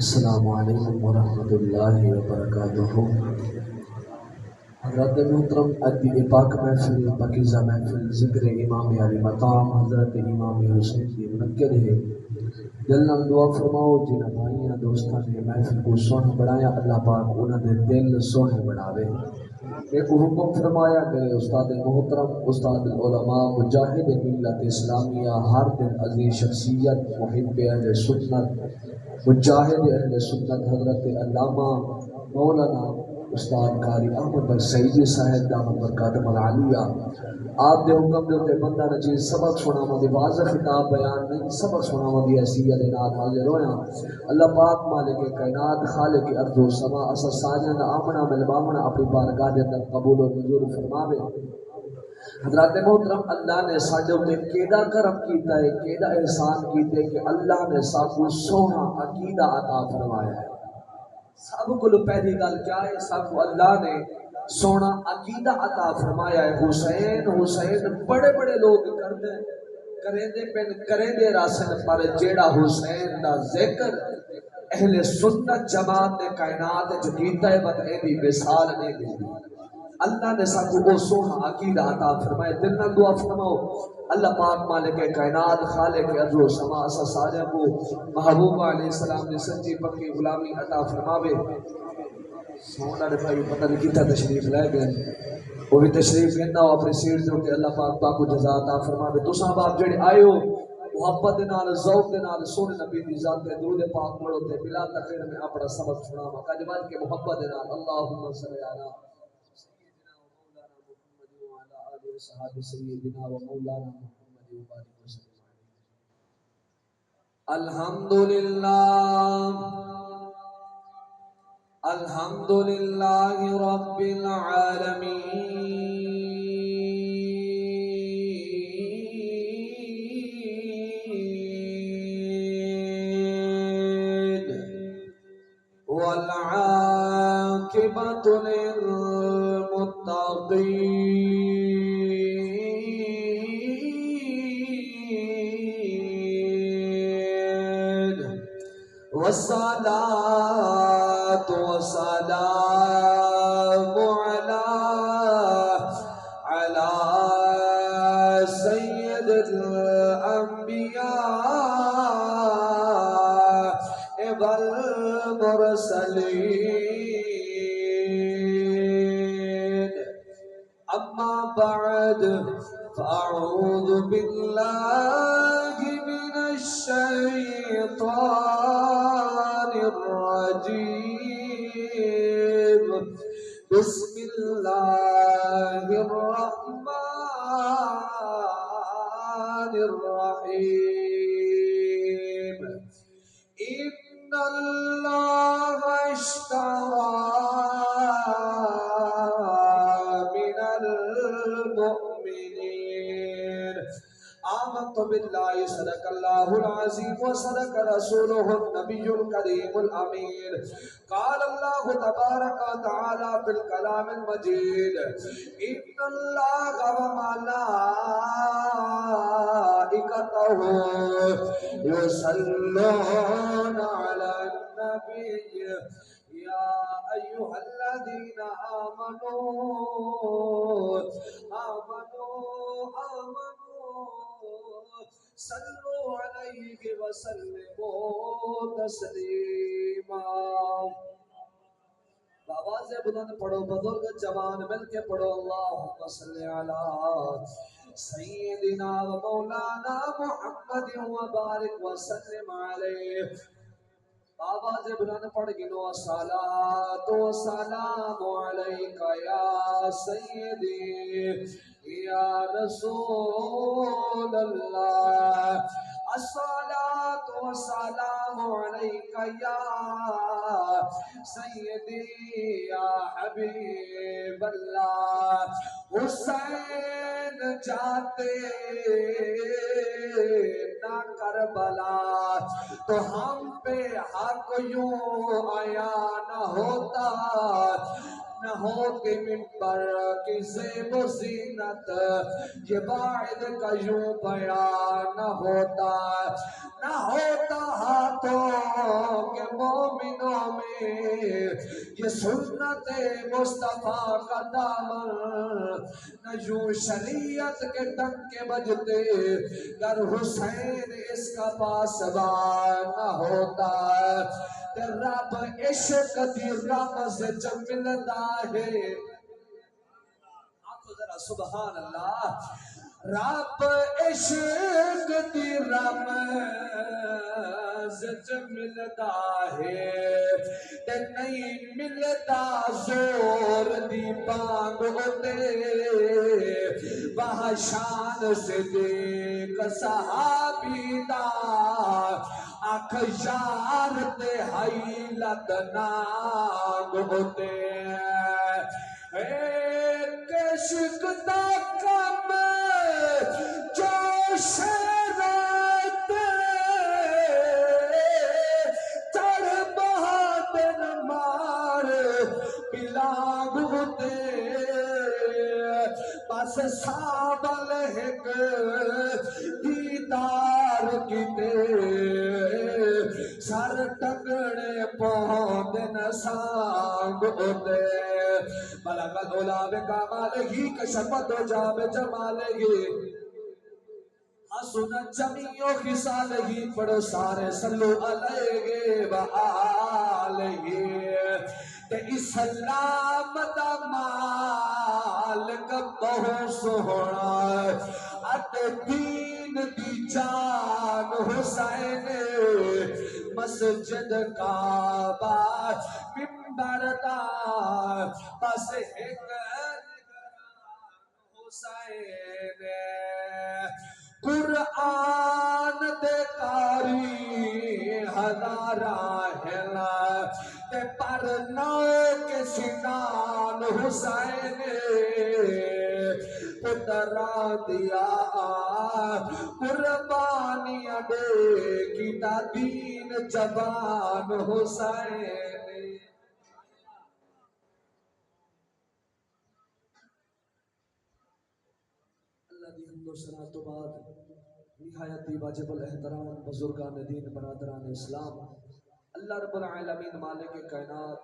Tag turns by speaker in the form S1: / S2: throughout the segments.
S1: السلام علیکم ورحمۃ اللہ وبرکاتہ۔ حضرت محترم ادبی پاک محفل پاکیزہ محفل ذکر امام علی مقام حضرت امام حسین کی منعقد ہے۔ دل نال دعا فرماؤ جنہ بھائیاں دوستاں نے محفل کو سونا بڑھایا، اللہ پاک انہاں دے دل سونے بڑھاوے۔ ایک حکم فرمایا میرے استاد محترم استاد العلماء مجاہد ملت اسلامیہ ہر دن عزیز شخصیت محب اہل سنت مجاہد اہل سنت حضرت علامہ مولانا استاد قاری احمد بخش سعیدی صاحب دامت برکاتہم العالیہ آپ دے حکم دے تے بندہ نچیز سبق سناواں دی واضح خطاب بیان نہیں سبق سناواں دی حیثیت نال حاضر ہویا۔ اللہ پاک مالک کائنات خالق ارض و سما اسا ساجاں دا آمنا ملواونا اپنی بارگاہ دے اندر قبول و منظور فرماوے۔ حضرات محترم اللہ نے ساڈے تے کیڑا کرم کیتا ہے، کیڑا احسان کیتے ہے کہ اللہ نے سانو سونا عقیدہ عطا فرمایا ہے۔ سب کو پہلی گل کیا ہے، سب کو اللہ نے سونا عقیدہ عطا فرمایا ہے۔ حسین حسین بڑے بڑے لوگ کرتے ہیں، کریں دے راسن پر جیڑا حسین دا ذکر اہل سنت جماعت نے کائنات جو کیتا ہے بت ایدی مثال نہیں دی۔ اللہ نے سب کو سونا عقیدہ عطا فرمایا۔ دل نہ دعا فرماؤ اللہ پاک مالک کائنات خالق ارض و سما اسا سارے کو محبوب علیہ السلام نے سچی پکی غلامی عطا فرماوے۔ سونا دے بھائی پتہ نہیں کتنا تشریف لے گئے، وہ بھی تشریف لینا ہو اپنی سیٹ دے اوتے اللہ پاک کو جزا عطا فرماوے۔ تساں باپ جڑے آئے ہو محبت دے نال ذوق دے نال سونے نبی دی ذات تے درود پاک پڑھو تے بلا تاخیر میں اپنا سبق سناواں کج وج کے محبت دے نال اللہم صلی علی صحاب سیدنا و مولانا محمد و بارک وسلم۔ الحمدللہ الحمدللہ رب العالمین والعاقبۃ للمتقین والصلاة والسلام على سید الانبیاء والمرسلین اما بعد فاعوذ باللہ من الشیطان الرجیم بسم اللہ الرحمن الرحیم ان اللہ اشترى من المؤمنین آمنت باللہ صدق اللہ العظیم وصدق رسولہ النبی الکریم الامین قال اللہ تبارک وتعالی فی الکلام المجید ان اللہ وملائکتہ یصلون علی النبی یا ایہا الذین آمنوا صلوا علیہ وسلموا تسلیما۔ آواز بلند پڑھو بزرگ جوان مل کے پڑھو اللہم صلی علی سیدنا و مولانا محمد و بارک وسلم علیہ۔ آواز بلند پڑھ گنو الصلاۃ والسلام علیک یا سیدی یا رسول اللہ الصلاۃ والسلام علیک یا سیدی یا حبیب اللہ۔ حسین جاتے نہ کربلا تو ہم پہ حق یوں آیا نہ ہوتا، نہ ہوتی ممبر کی زیب و زینت یہ واحد کا یوں بیان نہ ہوتا، نہ ہوتا ہاتھوں کے مومنوں میں یہ سنت مصطفیٰ کا دامن، نہ یوں شریعت کے ڈنکے بجتے گر حسین اس کا پاسبان نہ ہوتا، تے رب عشق دی رمز جب ملدا ہے، آنکھو ذرا سبحان اللہ، رب عشق دی رمز جب ملدا ہے، تے نہیں ملدا زور دی بانگ ہوتے، وہاں شان سے دیکھ صحابی دا آنکھ یار تے حیلت ناگ ہوتے، ایک عشق دا کم جو شرط چڑھ بہادر مار بلاگ ہوتے، بس سابل ایک دیدار کیتے، سر ٹکڑے پہندن سانگ ہوتے، بلغ العلا بکمالہ کشفت حجاب جمالہ، حسنت جمیع خصالہ، پڑھو سارے صلو علیہ وآلہ، تے اسلام دا مالک بہت سوہنا، اٹ دین دی جان حسین، مسجد کعبہ منبر دا بس ایک حسین، قرآن دے کاری ہزارہ ہلا، تے پر نو کے سنان حسین، پترا دیا قربانیاں دے کیتا دین جوان حسین۔ اللہ دی حمد و ثنا تو بعد نہایت ہی واجب الاحترام بزرگان دین برادران اسلام، اللہ رب العالمین مالک کائنات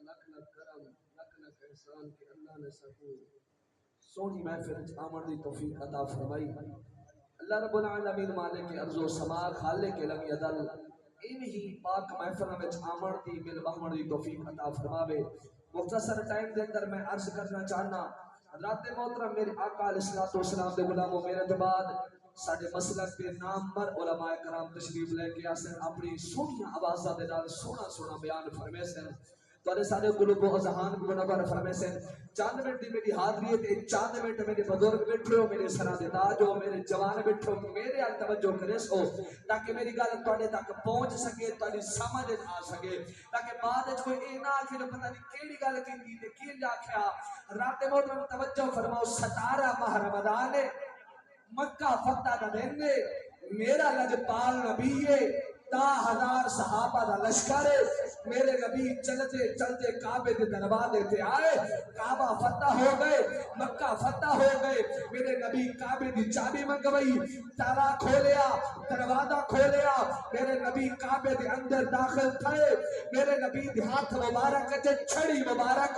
S1: لکھ لکھ کرم لکھ لکھ احسان کہ اللہ نے سکو سونی محفل آمن دی توفیق عطا فرمائی، اللہ رب العالمین مالک ارض و سما خالق لم یدل انہی پاک محفل میں آمن دی مل بہمن دی توفیق عطا فرماوے۔ مختصر ٹائم دے اندر میں عرض کرنا چاہنا، حضرات محترم میرے آقا علیہ السلام دے غلاموں، میرے بعد ساڑھے مسلک کے نامور علماء کرام تشریف لے کے آسن اپنی سونیاں آوازہ دے نال سونا سونا بیان فرمے سن، تو سارے قلوب و اذہان کو منور فرمے سن۔ چاند منٹ دی میری حاضری ہے تے چاند منٹ میرے بزرگ بیٹھے ہو، میرے سرا دے تاج ہو، میرے جوان بیٹھے ہو، میرے ال توجہ کرے سو تاکہ میری گل تواڈے تک پہنچ سکے، تواڈی سمجھ آ سکے، تاکہ بعد وچ کوئی اے نہ آکھے پتہ نہیں کیڑی گل کیتی تے کی آکھیا۔ رات محترم توجہ فرماؤ، 17 ماہ رمضان مکہ فتح دا دن ہے، میرا لجپال نبی ہے، 10,000 صحابہ دا لشکر ہے، میرے نبی چلتے چلتے کعبے دے دروازے تے آئے، کعبہ فتح ہو گئے، مکہ فتح ہو گئے، میرے نبی کعبے دی چابی منگوائی، تالا کھولیا، دروازہ کھولیا، میرے نبی کعبے دے اندر داخل تھے، میرے نبی دی ہاتھ مبارک تے چھڑی مبارک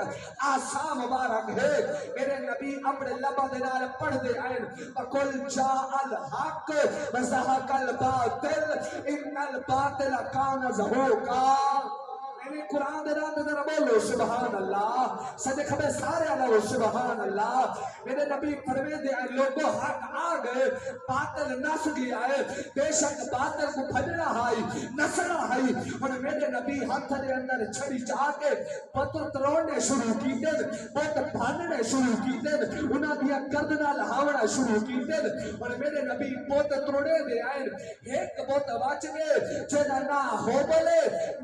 S1: آسا مبارک ہے، میرے نبی اپنے لبا دے نال پڑھ دے آئین، وَقُلْ جَاءَ الْحَقُّ وَزَهَقَ الْبَاطِلُ إِنَّ الْبَاطِلَ كَانَ زَهُوقًا۔ میرے قرآن دے نام ذرا بولو سبحان اللہ، سجے کھبے سارے اللہ سبحان اللہ۔ میرے نبی فرمے دے آئے لوگوں حق آ گئے، باطل نس گیا ہے، بے شک باطل کو بھجنا ہائی نسنا ہائی، اور میرے نبی ہاتھ دے اندر چھڑی چاہ کے پتر تروڑنے شروع کی دن، بہت بھاننے شروع کی دن، انہاں دیا گردنا لہاونا شروع کی دن، اور میرے نبی بہت تروڑے دے آئے، ایک بہت واچ گئے جنہ نہ ہو بلے،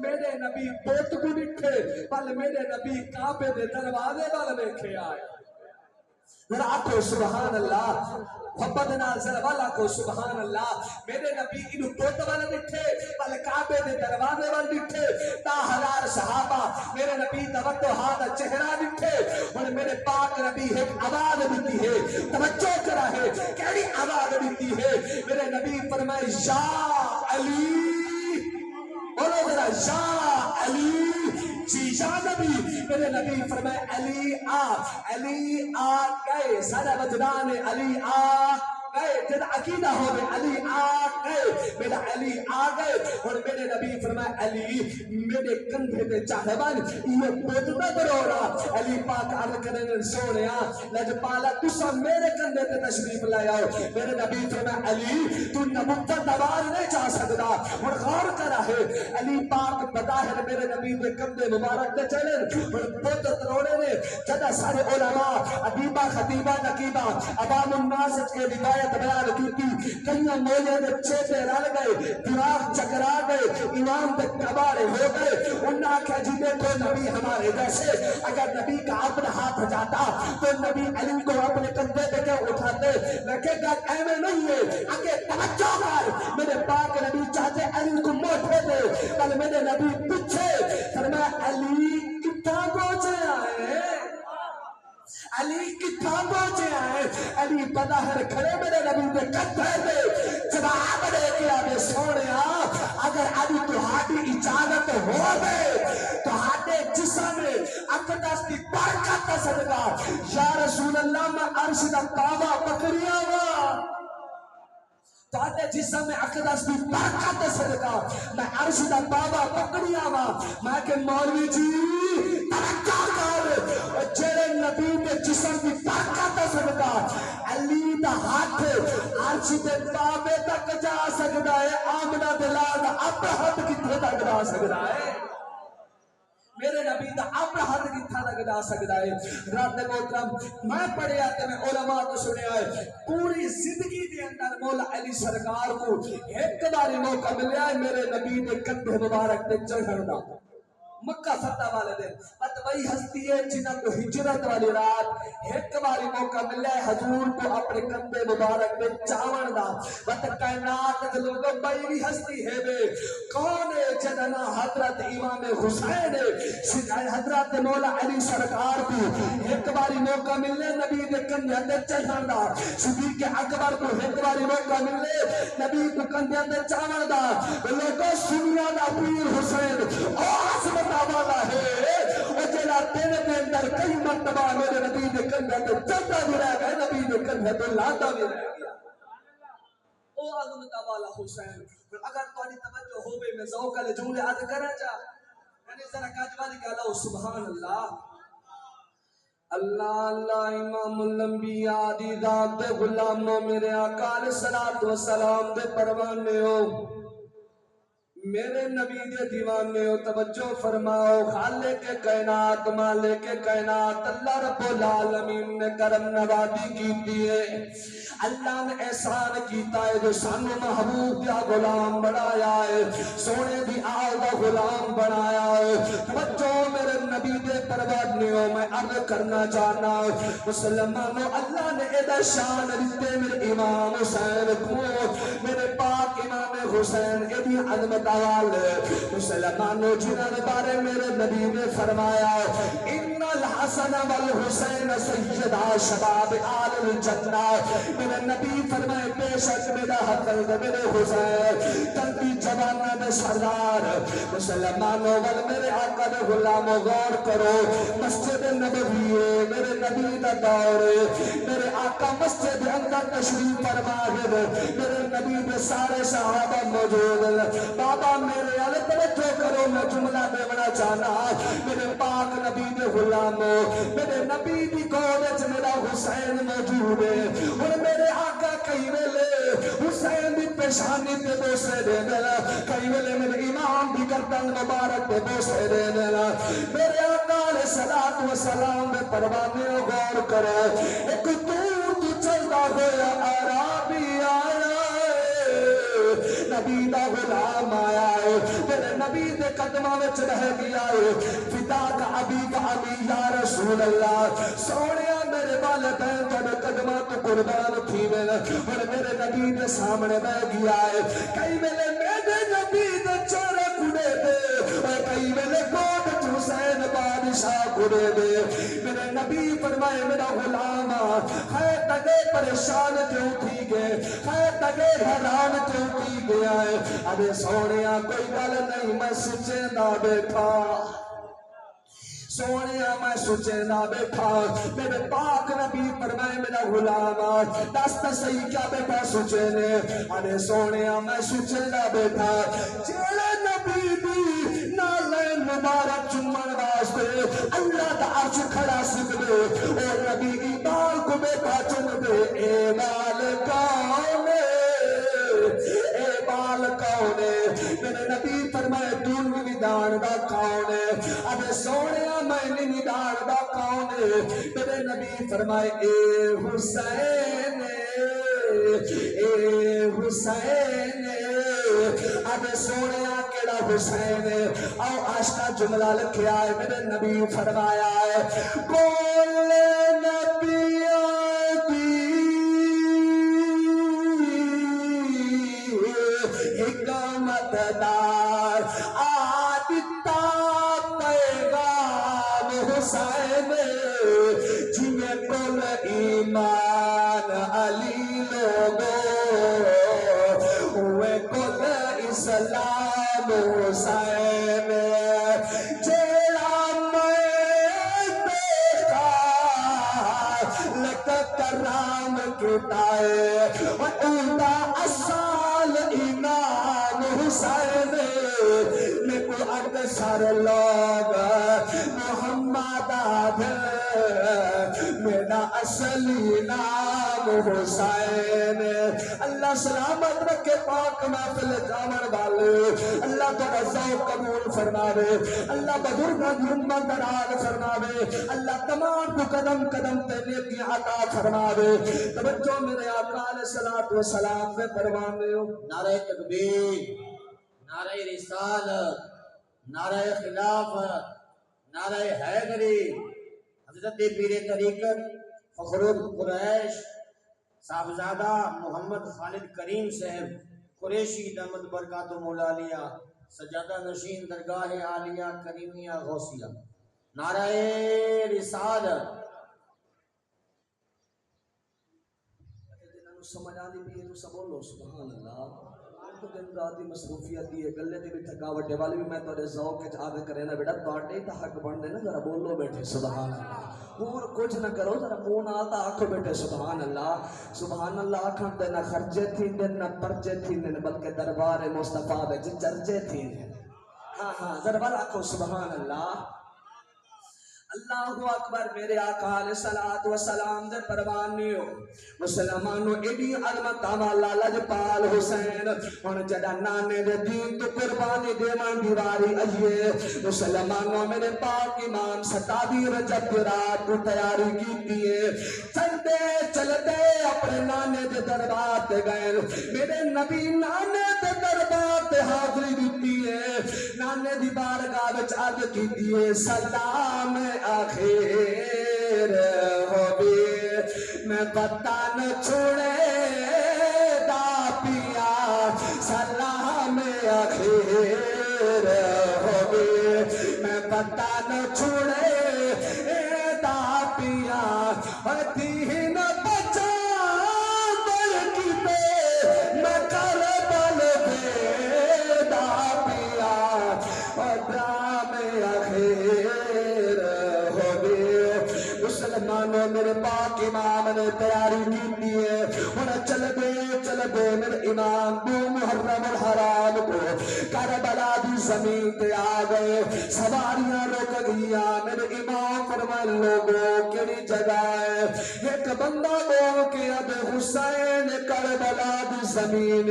S1: میرے نبی بہت کو نکھے، پل میرے نبی کعبے دے دروازے وال ویکھے آئے۔ ذرا آکھو سبحان اللہ، محبت نال ذرا والا کو سبحان اللہ۔ میرے نبی انہوں بہت والا نکھے، پل کعبے دے دروازے وال نکھے، 10,000 صحابہ میرے نبی توجہ ہاتھ چہرہ نکھے، اور میرے پاک نبی ایک آواز دیتی ہے، توجہ کرا ہے، کیڑی آواز دیتی ہے؟ میرے نبی فرمائے یا علی بولا یا علی جی یا نبی. میرے نبی فرمائے علی آ گئے. سارا وجدان علی آ گئے. تیرا عقیدہ ہو گئے علی آ گئے. میرا علی آ گئے. اور میرے نبی فرمائے علی میرے کندھے پہ چاہے بان یہ بودنا دروڑا. علی پاک عرض کرنے سونیا لجپالا تسا میرے کندھے پہ تشریف لائے آؤ. میرے نبی فرمائے علی تو نبوت دوار نہیں جا سکتا. اور غور کرا ہے علی پاک بظاہر میرے نبی کے کندھے مبارک دے چلے اور بود دروڑے نے جدا سارے علماء ادیبہ خطیبہ نقیبہ عوام الناس کے روایت بیان کی تھی. کئیاں مولے نے چیتے رل گئے, دماغ چکرا گئے, امام دے کبارے ہو گئے. انہاں کہا جی دیکھو نبی ہمارے جیسے. اگر نبی کا اپنا ہاتھ جاتا تو نبی علی کو اپنے کندھے پہ کیا اٹھاتے. لیکن گا ایمیں نہیں ہے. آگے توجہ کر, میرے پاک نبی چاہتے علی کو موٹے دے. کل میرے نبی پچھے فرمایا علی کتنا پہنچے آئے, علی کتنا پہنچے آئے. علی بظاہر کھڑے میرے نبی پہ کندھے پہ جواب دے کیا بے سونیا اگر علی تہاڈی اجازت ہو گئے تہاڈے جسم اقدس دی برکت دا صدقہ یا رسول اللہ میں عرش دا تابا پکڑیا وا. تہاڈے جسم میں اقدس دی برکت دا صدقہ میں عرش دا تابا پکڑیا وا. میں کہ مولوی جی توجہ کر, جڑے نبی دے جسم دی برکت دا صدقہ علی دا ہاتھ عرش دے تابے تک جا سکدا ہے. آمنہ دے لال اپنا ہاتھ کتنے تک جا سکدا ہے. میرے نبی دا اپنا ہاتھ کتنا تک جا سکدا ہے. رات محترم میں پڑھے آتے میں علماء تو سنیا ہے پوری زندگی دے اندر مولا علی سرکار کو ایک باری موقع ملیا ہے میرے نبی دے کندھے مبارک تے چڑھن دا. مکہ فتح والے دن بات وہی ہستی ہے جنہاں کو ہجرت والی رات ایک باری موقع ملا ہے حضور کو اپنے کندھے مبارک میں چاون دا. بات کائنات کے لوگوں بھائی بھی ہستی ہے بے کون ہے جنہاں حضرت امام حسین حضرت مولا علی سرکار کو ایک باری موقع ملے نبی دے کندھے تے چڑھن دا. صدیق اکبر کو ایک باری موقع ملے نبی کو کندھے تے چاون دا. لوگوں سنیا دا پیر حسین عظمت والا ہے اور جلا تیرے کے اندر کئی مرتبہ میرے نبی دے کندھے تے چڑھتا بھی رہ گیا نبی دے کندھے تے لاتا بھی رہ گیا. او عظمت والا حسین. اگر تہاڈی توجہ ہوے میں ذوق والے جملے عرض کرنا چاہ یعنی ذرا کاجوالی کہا سبحان اللہ. اللہ اللہ امام الانبیاء دی ذات دے غلاموں میرے آقا علیہ الصلوۃ والسلام دے پروانے ہو میرے نبی دے دیوانے ہو. توجہ فرماؤ خالق کائنات مالک کائنات اللہ رب العالمین نے کرم نوازی کی ہے. اللہ نے احسان کیتا ہے جو سانو محبوب دا غلام بنایا ہے, سونے دی آل دا غلام بنایا ہے. توجہ میرے نبی دے پروانے ہو میں عرض کرنا چاہنا مسلمانوں اللہ نے ادا شان دیتے میرے امام حسین کو میرے پاک امام حسین کے بھی عظمت مسلمانوں جنہاں نے بارے میرے نبی نے فرمایا ان الحسن والحسین سیدہ شباب آل الجنہ. میرے نبی فرمائے بے شک میرا حسن میرے حسین تنبی جوانہ میں سردار. مسلمانوں وال میرے آقا نے غلاموں غور کرو مسجد نبوی ہے میرے نبی دا دور میرے آقا مسجد اندر تشریف فرما ہے میرے نبی دے سارے صحابہ موجود بابا میرے آلے توجہ کرو میں جملہ دیونا چاہنا میرے پاک نبی دے غلاموں میرے نبی دی کالج میرا حسین موجود ہے اور میرے آقا کئی ویلے حسین دی پیشانی تے بوسے دینے کئی ویلے میرے امام دی گردن مبارک تے بوسے دینے میرے آقا علیہ الصلوۃ والسلام دے پروانے غور کرو ایک دور تو چلتا ہویا عربی آیا نبی دا غلام آیا ہے تیرے نبی دے قدمہ وچ رہ گیا ہے فدا کا ابی کا ابی یا رسول اللہ. سونیا میرے والدین تیرے قدمہ تو قربان تھی میں اور میرے نبی دے سامنے بہ گیا ہے. کئی ویلے میرے نبی دے چہرے کڑے دے اور کئی ویلے کوٹ حسین بادشاہ کڑے دے. میرے نبی فرمائے میرا غلام خیر تگے پریشان کیوں تھی گئے خیر تگے حیران کیوں تھی گیا ہے ابے سونیا کوئی گل نہیں میں سچے نہ بیٹھا سونیا میں سوچے نہ بیٹھا میرے پاک نبی فرمائے میرا غلام دست صحیح کیا بیٹھا سوچے نے ارے سونیا میں سوچے نہ بیٹھا جیڑے نبی دی نالے مبارک چمن واسطے اللہ دا عرش کھڑا سکدے اور نبی کی بال کو بیٹھا چم دے اے بال کون اے بال کون میرے نبی فرمائے تو نویدان دا کون ابے سونیا میں نویدان دا کون میرے نبی فرمائے اے حسین ابے سونیا کیڑا حسین آؤ آشکا جملہ لکھیا ہے میرے نبی فرمایا ہے کول نبی حکمت دار آدتا پیغام حسین جنہیں کل ایمان علی لوگو ہوئے کل اسلام حسین جیڑا میں دیکھا لکت کرام کتائے وعودہ اصال امام حسین میں کو اکثر لوگ محمد میرا اصلی نام حسین اللہ سلامت رکھے پاک محفل جامن والے اللہ تیرا ذوق قبول فرماوے اللہ بزرگاں دی امت دراز فرماوے اللہ تمام کو قدم قدم تے نیکی عطا فرماوے توجہ میرے آقا علیہ الصلوۃ والسلام میں فرمانے ہو
S2: نعرہ تکبیر نعرہ رسالت نعرہ خلافت نعرہ حیدری حضرت پیر طریقت فخر قریش صاحبزادہ محمد خالد کریم صاحب قریشی دامت برکات مولا علیہ سجادہ نشین درگاہ عالیہ کریمیہ غوثیہ نعرہ رسالت
S1: سمجھ آنی بھی ہے تو سب بولو سبحان اللہ تو دن رات دی مصروفیت دی ہے گلے دی بھی تھکاوٹے والی بھی میں تھوڑے ذوق کے آگے کرے نا بیٹا تواڈے تا حق بننے نا ذرا بولو بیٹھے سبحان اللہ اور کچھ نہ کرو ذرا منہ نال تا آکھو بیٹھے سبحان اللہ آکھن تے نہ خرچے تھیندے نہ پرچے تھیندے بلکہ دربار مصطفیٰ وچ چرچے تھیندے ہاں ذرا آکھو سبحان اللہ اللہ اکبر میرے آقا علیہ الصلوۃ والسلام دے پروانیو مسلمانوں ایڈی عظمت والا لجپال حسین ہن جڑا نانے دے دین تو قربانی دیوان دی واری آئیے مسلمانوں میرے پاک امام 27 رجب دی رات کو تیاری کیتی ہے چلتے اپنے نانے دے دربار تے گئے میرے نبی نانے دے دربار تے حاضری دیتی ہے نانے دی بارگاہ وچ عرض کیتی ہے سلام آخر ہوگی میں پتہ نہ چھوڑے دا پیا سلام آخر ہوگی میں پتہ نہ چھوڑے دا پیا دین بچا بلکی پہ میں کربل پہ دا پیا درام آخر مسلمانوں میرے پاک امام نے تیاری کی ہے انہیں چل دے میرے امام بو محرم الحرام کو کربلا دی زمین تے آ گئے سواریاں رک گیا میرے امام فرمائے لوگوں کیڑی جگہ ہے ایک بندہ بول کے اب حسین کربلا دی زمین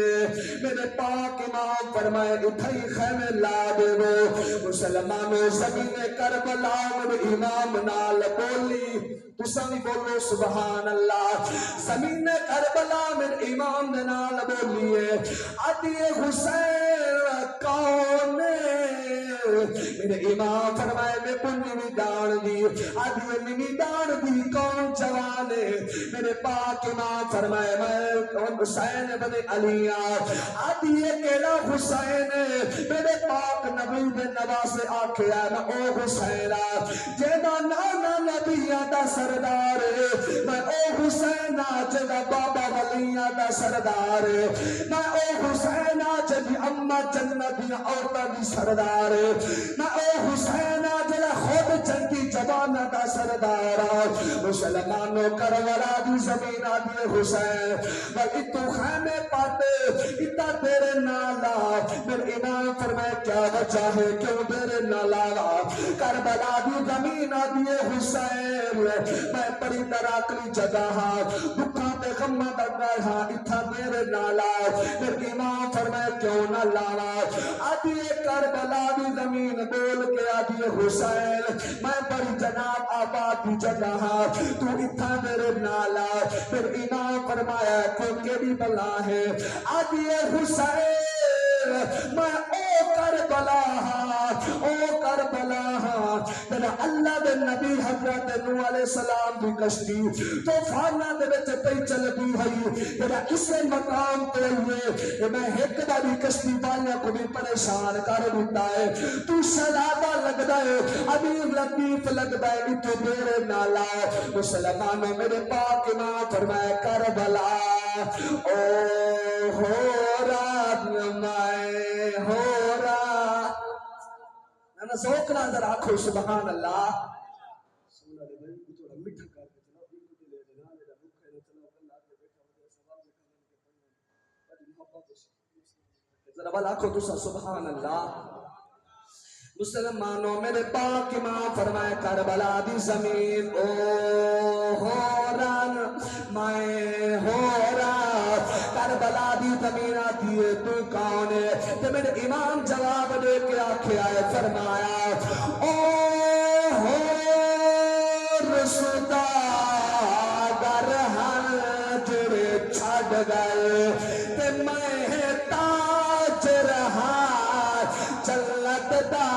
S1: میرے پاک امام فرمائے اتھائی خیمے لا دے وہ مسلمانوں زمین کربلا میرے امام نال بولی تساں بھی بولو سبحان اللہ زمین کربلا میرے امام دے نال بولیے آدھی حسین کون میرے امام فرمائے میں پنی دان دی آدھی منی دان دی کون جوان میرے پاک امام فرمائے میں حسین بن علی آدھی کیڑا حسین میرے پاک نبی دے نواسے آکھیا میں او حسین جیدا نانا نبی دا سردار میں او حسین جڑا بابا ولیاں دا سردار ہے، میں او حسین جڑی اما جنت دی عورتاں دی سردار ہے، میں او حسین جڑا خود جنگی جواناں دا سردار ہے۔ مسلمانوں کربلا دی زمین دی حسین بلکہ تو خیمے پاتے اتا تیرے نالا میرے امام فرمائے کیا وجہ ہے کیوں تیرے نالا کربلا دی زمین دی حسین میں پڑی تراکلی جگہ دکھا تے غمہ دگائے اتھا تیرے نالا میرے امام فرمائے کیوں نہ لالا آدھی کربلا دی زمین بول کے آدھی حسین میں پڑی جناب آباد دی جگہ تو اتھا میرے نالا پھر امام فرمایا کوئی کیڑی بلا ہے آدھی حسین میں او کربلا تیرا اللہ دے نبی حضرت نوح علیہ السلام دی کشتی طوفانہ دے وچ پئی چلدی ہوئی تیرا اسے مقام تے ہوئے میں ایک باری کشتی والیاں کو بھی پریشان کر دیتا ہے تو شرابہ لگدا ہے امیر لطیف لگدا ہے تو میرے نالا مسلمانوں میرے پاک امام فرمایا کربلا او ہو رات میں ہو رات میں ذوق نہ ذرا آنکھو سبحان اللہ سونا دے بھائی تھوڑا میٹھا کر کے چلا بھی کو لے دینا میرا بھوک ہے چلا اللہ کے بیٹھا مجھے سوال میں کرنے کے محبت ذرا والا آنکھو دوسرا سبحان اللہ مسلمانوں میرے پاک امام فرمائے کربلا دی زمین او ہو رن میں ہو رہا کربلا دی زمین آتی ہے تو کون ہے تو میرے امام جواب دے کے آنکھیں آئے فرمایا او ہو رسودہ گر ہن جڑے چھڑ گئے تے میں تاج رہا جلت دا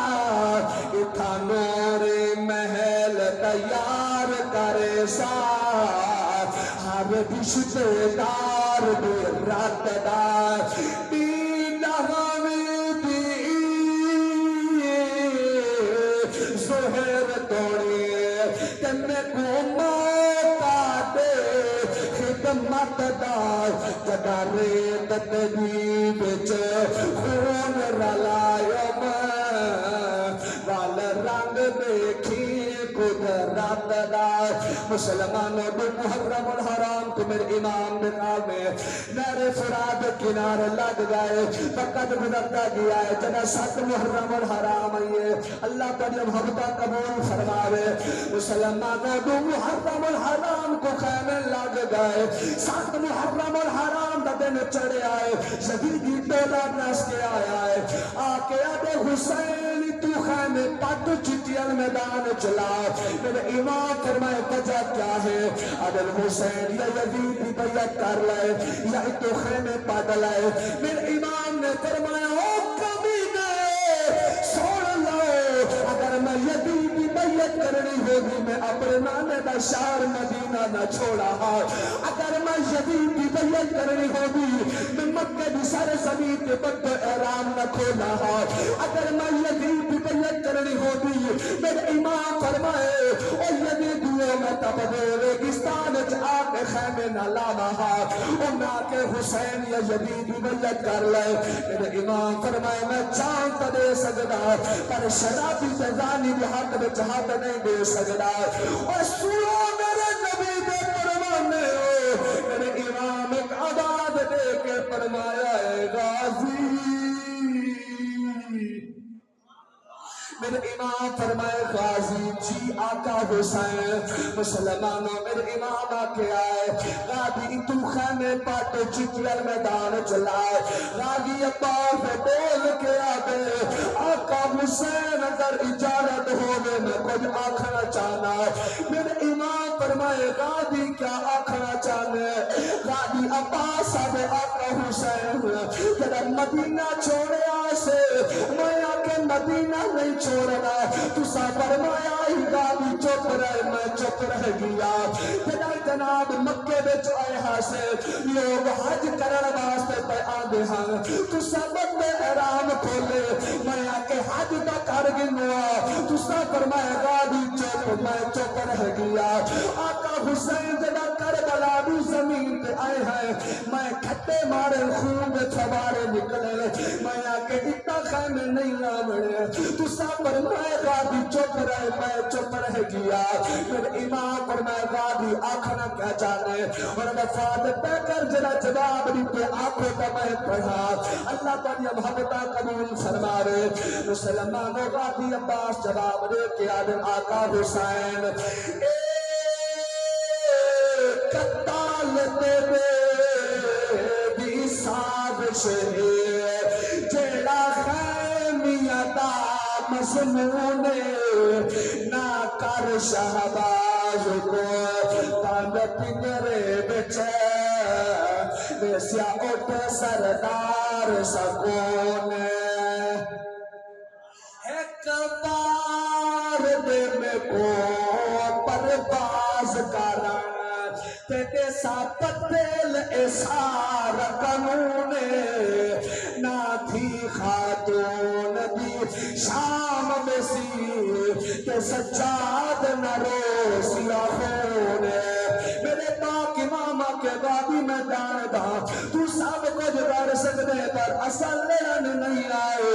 S1: اتھا نور محل تیار کرے سا ہر رشتے دار دے رات دار دینا ہمیں دی زہر توڑی تمہیں کو موقع دے خدمت دار جگہ ریت تدی بچ خون رلائے وال رنگ دیکھی قدرت دار مسلمانوں دو محرم الحرام تو میرے امام بنال میں میرے فراد کنار لگ گئے فقط گزرتا گیا ہے جنہ سات محرم الحرام ہے اللہ تعالی محبتہ قبول فرماوے مسلمانوں دو محرم الحرام کو خیمے لگ گئے سات محرم الحرام دا دن چڑھے آئے شہیدی ٹولا نس کے آیا ہے آکے آدھے حسین تو خیمے پٹ چٹیل میدان چلا میرے امام فرمائے وجہ کیا ہے عدل حسین یا یزید بھی بیعت کر لائے یا تو خیمے پٹ لائے میرے امام نے فرمایا او کمینے سوڑ لائے اگر میں یزید بھی بیعت کرنی ہوگی میں اپنے نانے دا شہر مدینہ نہ چھوڑا اگر میں یزید بھی بیعت کرنی ہوگی میں مکہ بھی سارے زمین کے بدو احرام نہ کھولا اگر میں یزید بھی بیعت کرنی ہوگی میرے امام فرمائے او یزید ہوئے میں تبدے ریگستان آگ خیمے نہ لانا انہا کے حسین یا یزید بھی بیعت کر لائے میرے امام فرمائے میں چاند دے سکتا پر شرابی تزانی بھی حق میں جہاد نہیں دے سکتا اور سنو میرے نبی دے پروانے ہو میرے امام ایک عداد دے کے فرمایا ہے غازی میرے امام فرمائے غازی جی آقا حسین مسلمانوں میرے امام آکے آئے غازی تو خیمے پاٹے چٹیل میدان چلائے غازی عباس بول کے آگے آقا حسین اگر اجارت ہوئے میں کچھ آکھنا چاہنا میرے امام فرمائے غازی کیا آکھنا چاہنے غازی عباس آبے آقا حسین جب مدینہ چھوڑے آسے میں آکے مدینہ نہیں چھوڑنا تو سا فرمایا ہی غازی چپ رہے میں چپ رہ گیا جناب مکے بچ آئے ہاسے لوگ حج کرن واسطے پہ آدھے ہاں تو سب میں احرام کھولے میں آکے حج کا کر گنوا تو سا فرمایا غازی چپ میں چپ رہ گیا آقا حسین جنہ کربلا زمین پہ آئے ہیں میں کھٹے مارے خون چھوارے نکلے میں آکے اتنا خیمے نہیں آمڑے تو سب پر میں غادی چپ رہے میں چپ رہ گیا پھر امام پر میں غادی آنکھنا کیا جانے اور وفاد پہ کر جنا جواب دیتے آنکھوں کا میں پڑھا اللہ تعالیٰ محبتہ قبول فرما رہے مسلمان غادی عباس جواب دے کے آدم آقا حسین کتال تیرے دی سازش جیڑا خیمیہ دا مضمون نہ کر شہباز کو تاند پنگرے بچے ویسیا اٹھ سردار سکون ایک بار دے میں کو پرواز کرا تیرے ساتھ دل اثار قانون نہ تھی خاتون دی شام میں سی کہ سجاد نہ روسیا خون میرے پاک امامہ کے غادی میں جاندہ تو سب کچھ کر سکتے پر اصل لینے نہیں آئے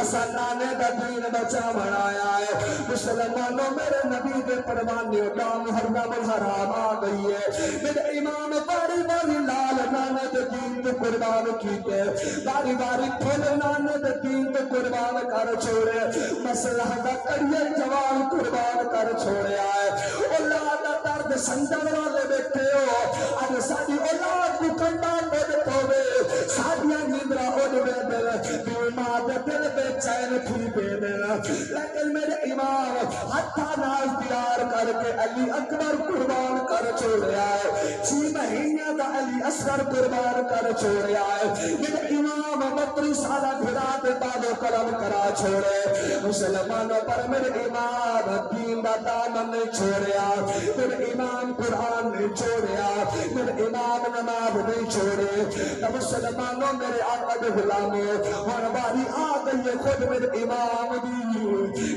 S1: اصل لانے دا دین بچا بنایا ہے مسلمانوں میرے نبی کے پروانے اٹھام حرام الحرام آ گئی ہے میرے امام باری باری لال نانے دے دین تو قربان کیتے باری باری پھول نانے دے دین تو قربان کر چھوڑے مسئلہ دا کریے جوان قربان کر چھوڑے آئے اولاد درد سنجر والے بیٹھے ہو آج ساری اولاد کو کنڈا دے پھوے سادیاں نیندرہ اڑ بے دل بیمار دل بے چین تھی بے دل لیکن میرے امام ہتھا ناز دیار کر کے علی اکبر قربان کر چھوڑے آئے 6 مہینہ دا علی اصغر قربان کر چھوڑے آئے میرے امام 32 سالہ گھرا دے بادو قلم کرا چھوڑے مسلمانوں پر میرے امام دین دا دامن نہیں چھوڑے آئے میرے امام قرآن نہیں چھوڑے آئے میرے امام نماز نہیں چھوڑے مسلمانوں میرے آقا دے غلاموں اور باری آ گئی خود میرے امام دی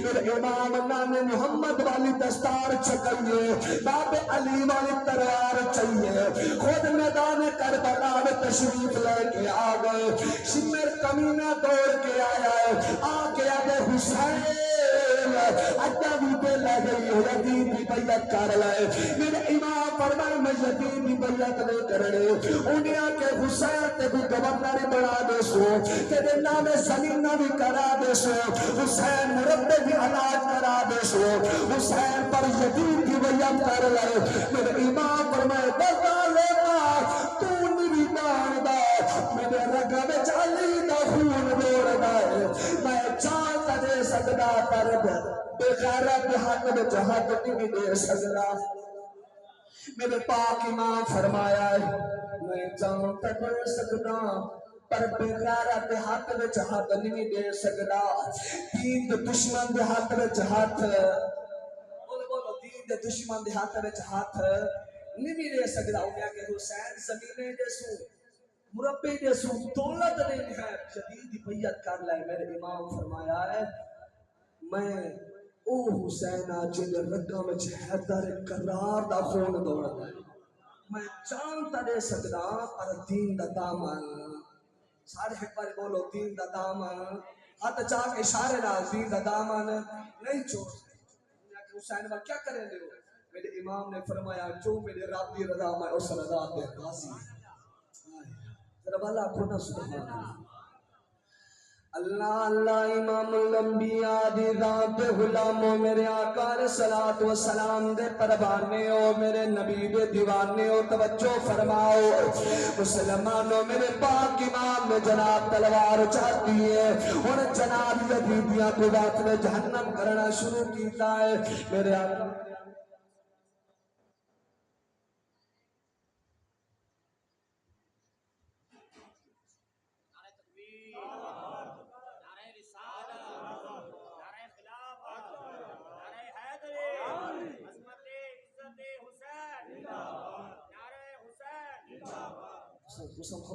S1: میرے امام نانے محمد والی دستار چکئیے باب علی والی تلوار چاہیے خود میدان کربلا میں تشریف لے کے آ گئے شمر کمینہ دوڑ کے آیا ہے آ کے آگے حسین اجا بھی پہ لے گئی یزید بھی بیعت کر لائے میرے امام فرمائے میں یزید بھی بیعت نہیں کرنے انہیں آکے حسین تے بھی گورنر بنا دے سو تیرے نام زمینہ بھی کرا دے سو حسین مربع بھی علاج کرا دے سو حسین پر یزید بھی بیعت کر لائے میرے امام فرمائے بتا لینا تو نہیں جاندا میرے رگا میں چالی دا خون دوڑ دائے میں جانتا دے سکتا پر بے غیرت حق میں جہاد نہیں دے سکتا میرے پاک امام فرمایا ہے میں جانتا دے سکتا پر بے غیرت حق میں جہاد نہیں دے سکتا دین دے دشمن دے ہاتھ میں جہاد بولو دین دے دشمن دے ہاتھ میں جہاد نہیں دے سکتا انہیں کہ حسین زمینیں دے سو مربع دے سو دولت نہیں ہے شدید دی بیعت کر لائے میرے امام فرمایا ہے میں او حسین جن رگا میں حیدر کرار دا خون دوڑتا ہے میں جانتا دے سکتا پر دین دا دامن سارے ایک بار بولو دین دا دامن ہاتھ چاہ کے اشارے نہ دین دا دامن نہیں چھوڑ سکتے حسین میں کیا کریں دے میرے امام نے فرمایا جو میرے رب دی رضا میں اس رضا پہ راضی ذرا والا کھونا سبحان اللہ اللہ امام الانبیاء دی ذات غلاموں میرے آقا علیہ الصلوۃ والسلام دے پروانے ہو میرے نبی دے دیوانے ہو توجہ فرماؤ مسلمانوں میرے پاک امام نے جناب تلوار چاہتی ہے اور جناب یزیدیاں کو رات میں جہنم کرنا شروع کیتا ہے میرے آقا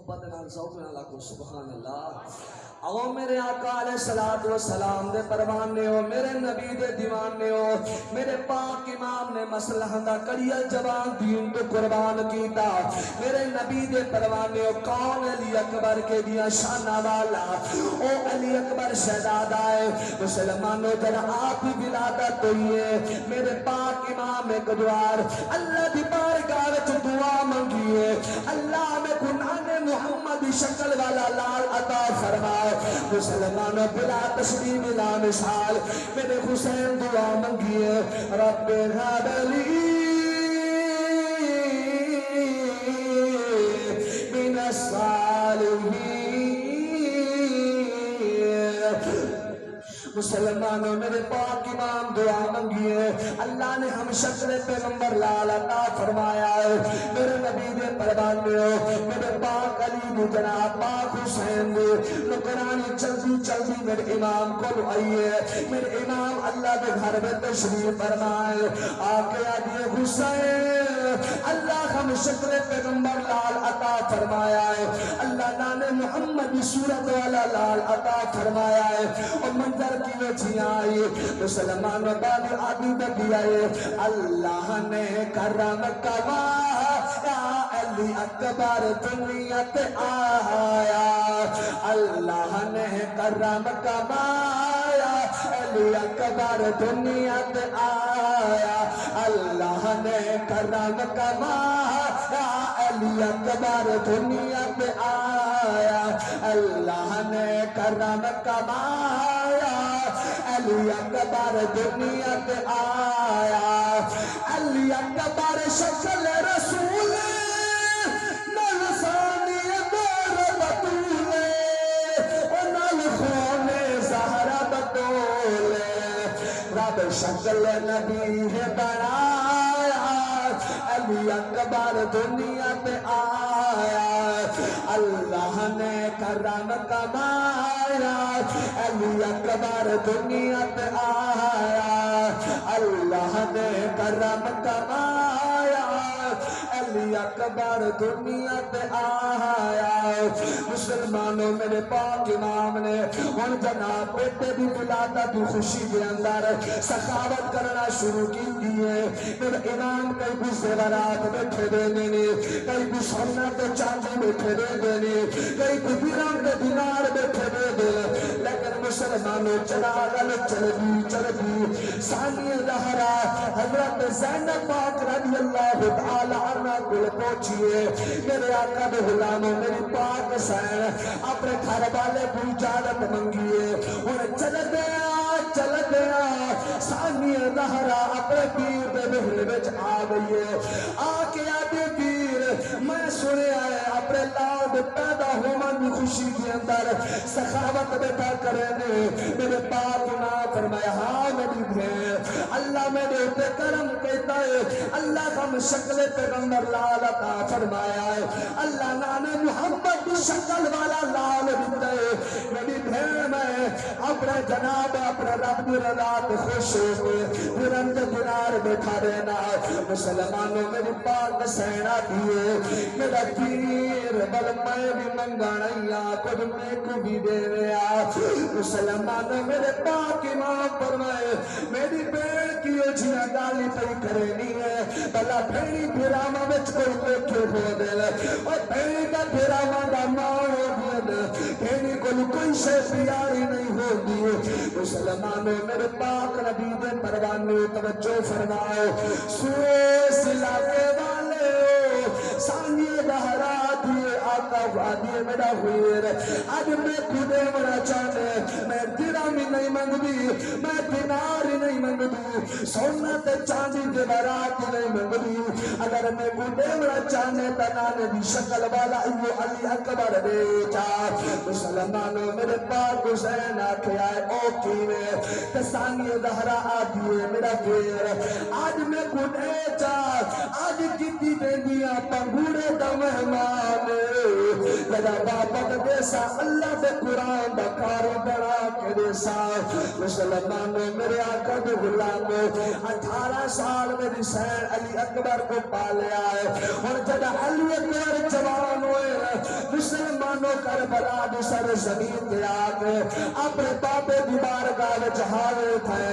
S1: محبت نال ذوق نال آکھو سبحان اللہ او میرے آقا علیہ الصلوۃ والسلام دے پروانے ہو، میرے نبی دے دیوانے ہو، میرے پاک امام نے مسلح دا کڑیا جوان دین تو قربان کیتا، میرے نبی دے پروانے ہو، کون علی اکبر کے دیا شانہ والا، او علی اکبر شہزادہ ہے، مسلمانوں جنہ آپ ہی ولادت ہوئی ہے، میرے پاک امام قدوار اللہ دی بارگاہ وچ دعا منگی ہے، اللہ میں گناہ محمد شکل والا لال عطا فرمائے، مسلمانوں بلا تشریح بلا مثال میرے حسین دعا منگی ہے، رب هب لي من الصالحین۔ مسلمانوں میرے پاک امام دعا منگی ہے، اللہ نے ہم شکل پیغمبر لال عطا فرمایا ہے، میرے نبی دے پروانے ہو، میرے پاک علی دی جناب پاک حسین دی نکرانی چلدی چلدی میرے امام کو آئیے، میرے امام اللہ دے گھر میں تشریف فرمائے، آکے آدھے حسین اللہ ہم شکل پیغمبر لال عطا فرمایا ہے، اللہ نانے محمد صورت والا لال عطا فرمایا ہے، اور منظر کی وجہ آئی مسلمان بعد آدھی دکی آئے، اللہ نے کرم کمایا علی اکبر دنیا تے آیا، اللہ نے کرم کمایا علی اکبر دنیا تے آیا، اللہ نے کرم کمایا علی اکبر دنیا تے آیا، اللہ نے کرم کمایا علی اکبر دنیا تے آیا، علی اکبر شکل رسول نل ثانی دور بطولے نل خون زہرا بطولے، رب شکل نبی ہے بنایا، علی اکبر دنیا پہ آیا، اللہ نے کرم کمایا علی اکبر دنیا پہ آیا، اللہ نے کرم کمایا علی اکبر دنیا پہ آیا، مسلمانوں میرے پاک امام نے ان جناب بیٹے بھی ولادت دی خوشی کے اندر سخاوت کرنا شروع کی دیئے، میرے امام کئی بھی زیورات بیٹھے دینے نے، کئی بھی سونا تو چاندی بیٹھے دینے، کئی بھی دیران کے دینار بیٹھے دینے، لیکن مسلمانوں چل بھی ثانی زہرا حضرت زینب پاک رضی اللہ تعالی عنہ کو پہنچیے، میرے آقا دے غلاموں میری پاک حسین اپنے گھر والے کو اجازت منگیے، اور چل گیا ثانی زہرا اپنے پیر دے محل وچ آ گئی ہے، آ کے آدھے پیر میں سنیا ہے اپنے لاد پیدا ہومن کی خوشی کے اندر سخاوت بیٹا کرنے، میرے پاک امام فرمایا ہاں میری بھین اللہ میرے اوپر کرم کہتا ہے، اللہ ہم شکل پیغمبر لال عطا فرمایا ہے، اللہ نانے محمد شکل والا لال دیتا ہے، میری بھین میں اپنے جناب اپنے رب دی رضا تے خوش ہو کے پرند کنار بیٹھا رہنا، مسلمانوں میری پاک سینا دیئے، میرا پیر بل میں بھی منگانیا خود میں کو بھی دے رہا، مسلمانوں میرے پاک امام فرمائے میری بین کی اجھیاں گالی پہی کرنی ہے، بلا بھینی پھراما بچ کوئی لیکھے ہو دل، اور بھینی کا پھراما دا مان ہو دل، بھینی کو کوئی شے پیاری نہیں ہو دیئے، مسلمانوں میرے پاک نبی دے پروانے توجہ فرمائے، سوئے علاقے والے ثانی زہرا دیئے آقا وادی میرا ہوئر، آج میں خودے مرا چاہنے، میں درہمی نہیں منگدی، میں دیناری نہیں منگدی، سونت چاندی دیوارات نہیں منگدی، اگر میں خودے مرا چاہنے تنانے دی شکل والا ایو علی اکبر دے جا، مسلمانوں میرے پاک حسین آکھے آئے اوکی میں تسانی زہرا آدھیے میرا پیر، آج میں خودے چاہ آج کتی دیندیاں پنگوڑے دا مہمان، لگا بابت دیسا اللہ دے قرآن دا کاری بنا کے دے ساتھ مسلمانوں میرے آقا دے غلام 18 سال میں حسین علی اکبر کو پالیا ہے اور جب علی اکبر جوان ہوئے مسلمانوں کربلا دی سر زمین تے آگے اپنے بابے دی بارگاہ وچ حاضر تھے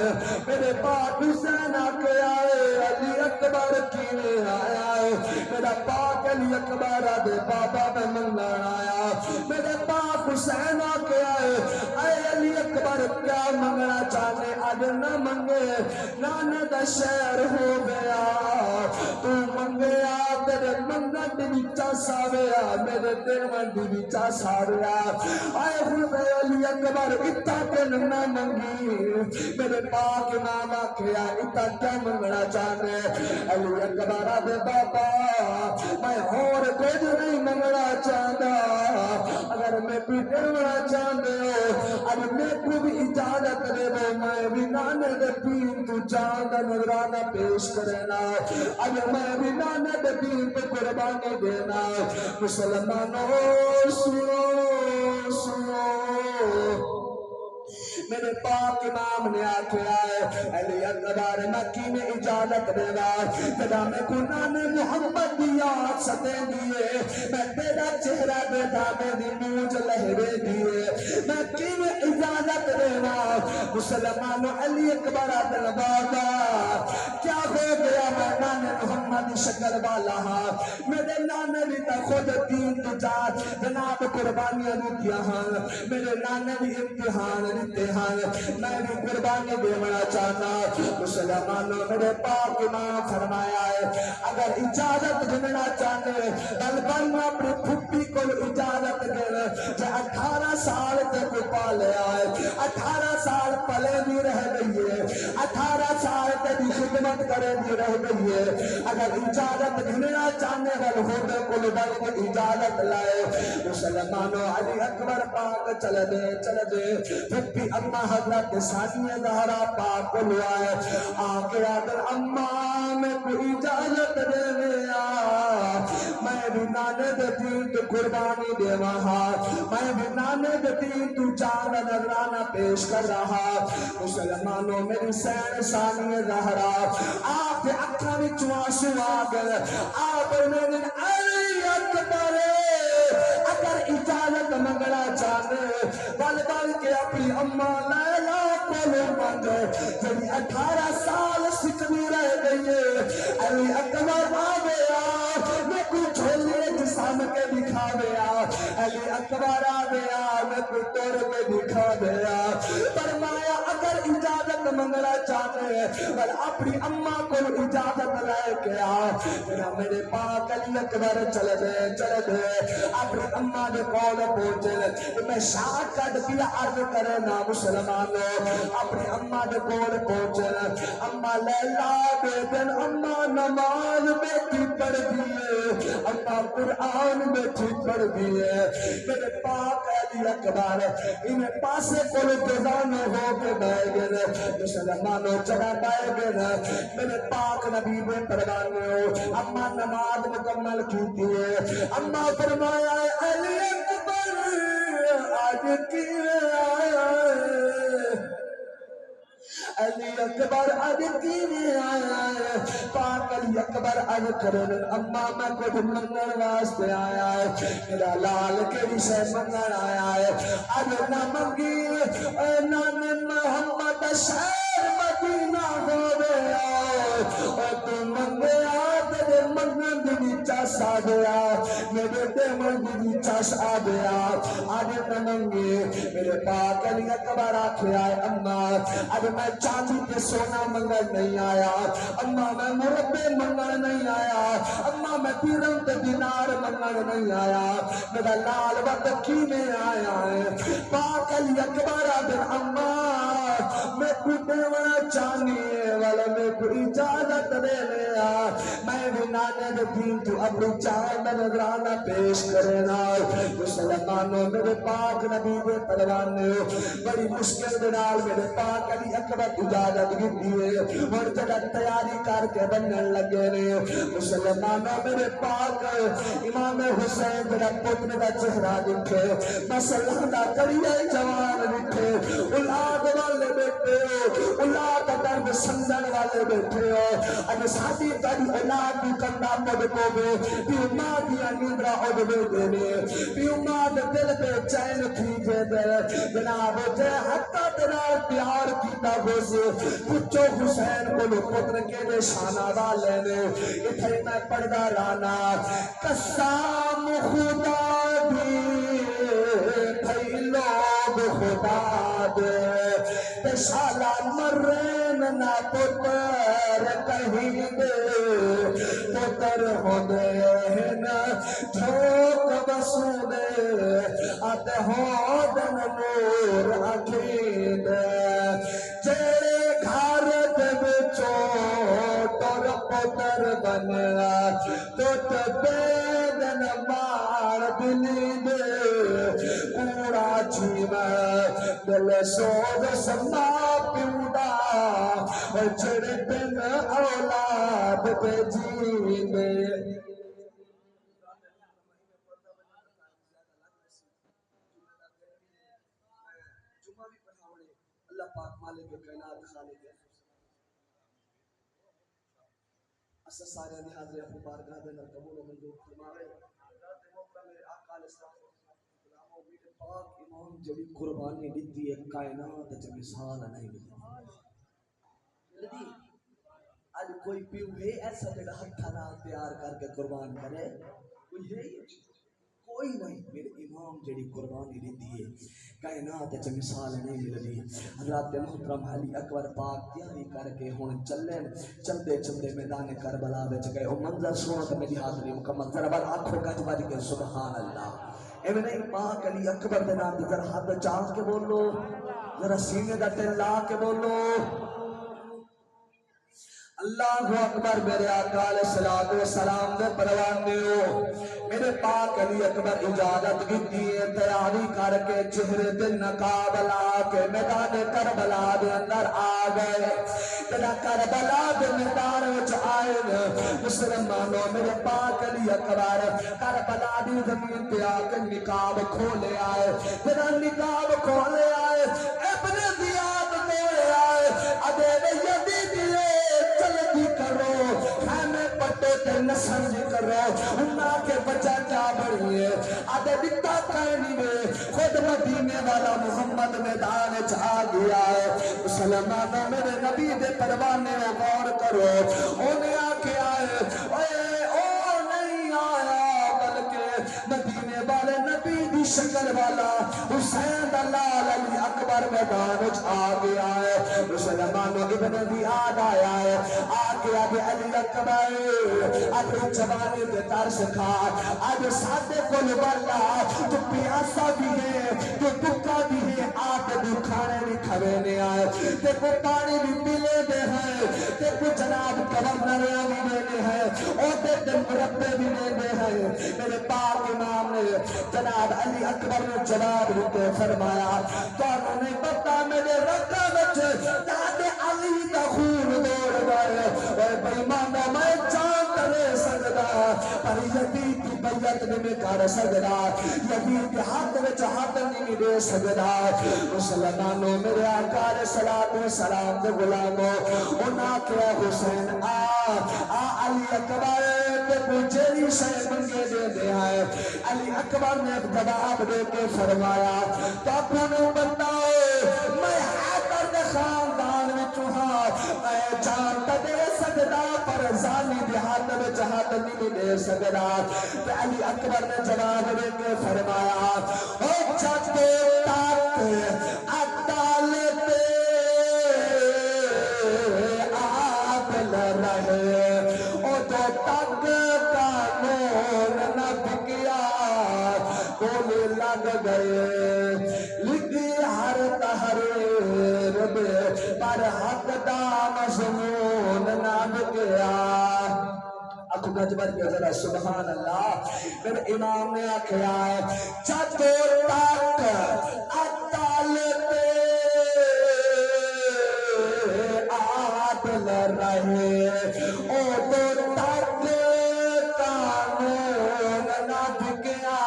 S1: میرے پاک حسین آکے آئے علی اکبر کیویں آیا ہے میرا پاک علی اکبر دے بابا میں منگن آیا میرے پاک حسین آکے آئے اے علی اکبر کیا منگنا چاہنے اج نہ منگے نانا دا شہر ہو گیا تو منگیا تیرے منگن دی وچا ساویا میرے دیون دی وچا ساویا اے علی اکبر اتا کہ نہ منگی میرے پاک امام آکھیا اتا کیا منگنا چاہنے علی اکبر دے بابا میں اور کچھ نہیں منگنا چاہتا اگر میں بھی دیونا چاہتے ہو اب میں کو بھی اجازت دے دو میں بھی نانے دے دین تو چاندہ نظرانہ پیش کرنا اب میں بھی نانے دے دین پہ قربانی دینا مسلمانوں سنو سنو میرے پاک امام نے آکھیا ہے علی اکبر مکی میں اجازت دے گا جدا میں قرآن محمد دی یاد ستیں دیئے میں تیرا چہرہ بیٹھا میں دی موج لہرے دیئے میں کی میں اجازت دے گا مسلمانوں علی اکبر دل بابا کیا ہو گیا میں نانے محمد شکل والا ہاں میرے نانے بھی تا خود دین تو جات جناب قربانیاں دیتیا ہاں میرے نانے بھی امتحان دیتے ہیں میں بھی قربانی دینا چاہتا مسلمانوں میرے پاک امام فرمایا ہے اگر اجازت دینا چاہتے بلکہ اپنی پھپی کو اجازت دینا جو 18 سال تک پالیا ہے 18 سال پلے بھی رہ گئی ہے 18 سال تک خدمت کرے بھی رہ گئی ہے اگر اجازت دینا چاہنے والے ہوتے کو بلکہ اجازت لائے مسلمانوں علی اکبر پاک چل دے پھپی اما حضرت ثانیہ زہرا پاک کو لیا ہے آگے آگر اما میں کوئی اجازت دے لیا میں بھی نانے دے دین تو قربانی دے رہا میں بھی نانے دے دین تو جان نظرانہ پیش کر رہا مسلمانوں میری سین ثانیہ زہرا آپ کے اکھا میں چواسو آگر آپ میرے علی اکبر اگر اجازت منگنا چاہتے بل کے اپنی اما لیلا کو مانگے جب 18 سال سکھنی رہ گئی ہے علی اکبر آ گیا میں کوئی جھولے جسام کے دکھا گیا علی اکبر آ گیا میں کوئی توڑ کے دکھا گیا فرمایا اگر اجازت منگنا چاہتے بل اپنی اما کو اجازت لے کے آ میرے پاک علی اکبر چل دے اپنی اما دے کول پہنچے میں شاہ کٹ کیا عرض کرے نا مسلمانوں اپنی اما دے کول پہنچے اما لیلا بے دن اما نماز بیٹھی پڑھ دیئے اما قرآن بیٹھی پڑھ دیئے میرے پاک علی اکبر انہیں پاسے کول گزانے ہو کے بائے گئے مسلمانوں جگہ بائے گئے میرے پاک نبی بے پروانے ہو اما نماز مکمل کی ہے اما فرمایا علی اکبر آج کی آیا علی اکبر آج کی آیا پاک علی اکبر آج کرن اما میں کچھ منگن واسطے آیا ہے میرا لال کے وشے منگن آیا ہے آج نہ منگی نانے محمد شہر مدینہ ہو گیا اور تو منگیا تیرے منگن دی وچا سا گیا میرے دیمن دی وچا سا گیا آج نہ منگی میرے پاک علی اکبر آکھے آئے اما اب میں چاندی کے سونا منگل نہیں آیا اما میں مربے منگل نہیں آیا اما میں دیرم تے دینار منگل نہیں آیا میرا لال وقت کی میں آیا ہے پاک علی اکبر آدھر اما میں کو دیونا چاہنی ہے والا میں کو اجازت دے لیا میں بھی نانے دے دین تو اپنی چاند نظرانہ پیش کرنا مسلمانوں میرے پاک نبی دے پروانے بڑی مشکل دنال میرے پاک علی اکبر اجازت گتی ہے اور جگہ تیاری کر کے بنن لگے نے مسلمانوں میرے پاک امام حسین میرا پتر دا چہرہ دکھے مسلح دا کریے جوان دکھے دا درد سمجھن والے بیٹھے ہو اج ساڈی تاری اولاد دی کندا پڑ پوے پیو ماں دیا نیندرا اڈ ویندے نے پیو ماں دے دل تے چین کھیجے دے جناب تے حتی تیرا پیار کیتا ہوس پچھو حسین کو پتر کے دے شانہ والے نے اتھے میں پڑھدا رانا قسم خدا دی بھئی لوگ خدا دے تے شالا مرین نہ پتر کہیں دے پتر ہوندے ہیں جھوک بسودے آتے ہودن نور اکھید جیڑے گھر دے بچو تور پتر بنیا تو تبیدن مار دلی دے پورا جیوہ دل سود سما پیودا جڑے بن اولاد پہ جیوے اللہ پاک مالک کائنات خالق ہے اسا سارے دی حاضر اپنی بارگاہ دے اندر قبول و منظور فرماوے آقا علیہ السلام غلاموں میرے پاک امام جڑی قربانی دیتی ہے کائنات وچ مثال نہیں ملتی آج کوئی پیو ہے ایسا جڑا ہتھاں نال تیار کر کے قربان کرے کوئی ہے کوئی نہیں میرے امام جڑی قربانی دیتی ہے کائنات وچ مثال نہیں ملتی حضرت محترم علی اکبر پاک تیاری کر کے ہن چلتے چلتے میدان کربلا وچ گئے او منظر سنو تے میری حاضری مکمل ذرا بار آنکھوں گج بج کے سبحان اللہ ایویں نہیں پاک علی اکبر دے نام ذرا ہاتھ چاک کے بولو ذرا سینے دا ٹل لا کے بولو اللہ اکبر میرے آقا علیہ الصلوۃ والسلام دے پروانے ہو میرے پاک علی اکبر اجازت دیتی ہے تیاری کر کے چہرے تے نقاب لا کے میدان کربلا دے اندر آ گئے تیرا کربلا دے میدان وچ آئے مسلمانوں میرے پاک علی اکبر کربلا دی زمین تے آ کے نقاب کھولے آئے تیرا نقاب کھولے آئے ابن زیاد لے آئے ادے یزید جلدی کرو خیمے پٹے تے نسل کرو انہاں کے بچہ کیا بڑھی ہے آدھے دکتا کہنی میں خود مدینے والا محمد میدان چاہ گیا ہے مسلمانوں میرے نبی دے پروانے غور کرو انہیں آکے آئے او نہیں آیا بلکہ مدینے والے نبی دی شکل والا حسین لال علی اکبر میدان آ گیا ہے مسلمانوں ابن زیاد آیا ہے آگے آگے علی اکبر اپنی جوانی دے ترس کھا آج ساتھے کو لبالا تو پیاسا بھی ہے تو بکا بھی ہے آپ بھی کھانے بھی کھوینے آئے تے کو پانی بھی پلے دے ہیں تے کو جناب گورنر بھی دینے ہیں اور تے دن مربے بھی دینے ہیں میرے پاک امام نے جناب علی اکبر نے جواب دیتے فرمایا تو انہوں نے بتا میرے رکھا بچے دادے علی دا خون دوڑ گئے اے بیمانہ میں جان کرے سجدہ پر یزید کی بیعت نہیں کر سجدہ یزید کے ہاتھ وچ ہاتھ نہیں دے سجدہ مسلمانوں میرے آقا علیہ الصلوۃ والسلام دے غلاموں انہاں کیا حسین آ علی اکبر تے پوچھے شے منگے دے دے آئے علی اکبر نے جواب دے کے فرمایا تو کون بتاؤ میں حیدر دے خاندان وچوں ہاں میں جان دے سجدہ پر زانی دے ہاتھ وچ ہاتھ نہیں دے سکدا تے علی اکبر نے جواب دے کے فرمایا او چھتے تک عدالت عادل رہے او جو تک قانون نہ بکیا گولی لگ گئے لکھی ہر تحریر پر حق دا مضمون نہ بکیا اکھو گجبت کے ذرا سبحان اللہ میرے امام نے آکھیا ہے چھتو تک عدالت عادل رہے او تو تک قانون نہ بکیا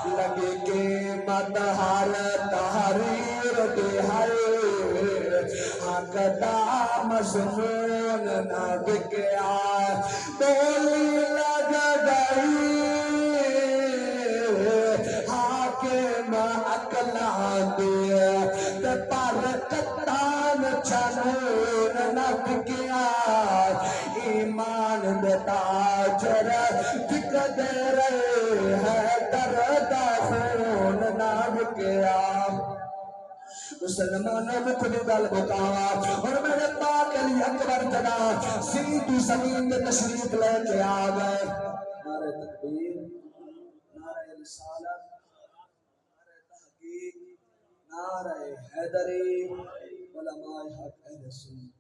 S1: لگے قیمت ہر تحریر دے ہر کدا مضمون نہ بکیا بولی لگ گئی حاکم اقلان دے پر قطان چنون نہ بکیا ایمان دے تاجر بک دے رہے ہیں درد خون نہ بکیا مسلمانوں میں کھلی گل بتاوا اور میرے پاک علی اکبر جگہ سیدھی زمین میں تشریف لے کے آ گئے نعرہ تکبیر نعرہ رسالت نعرہ تحقیق نعرہ حیدری علماء حق اہل سنت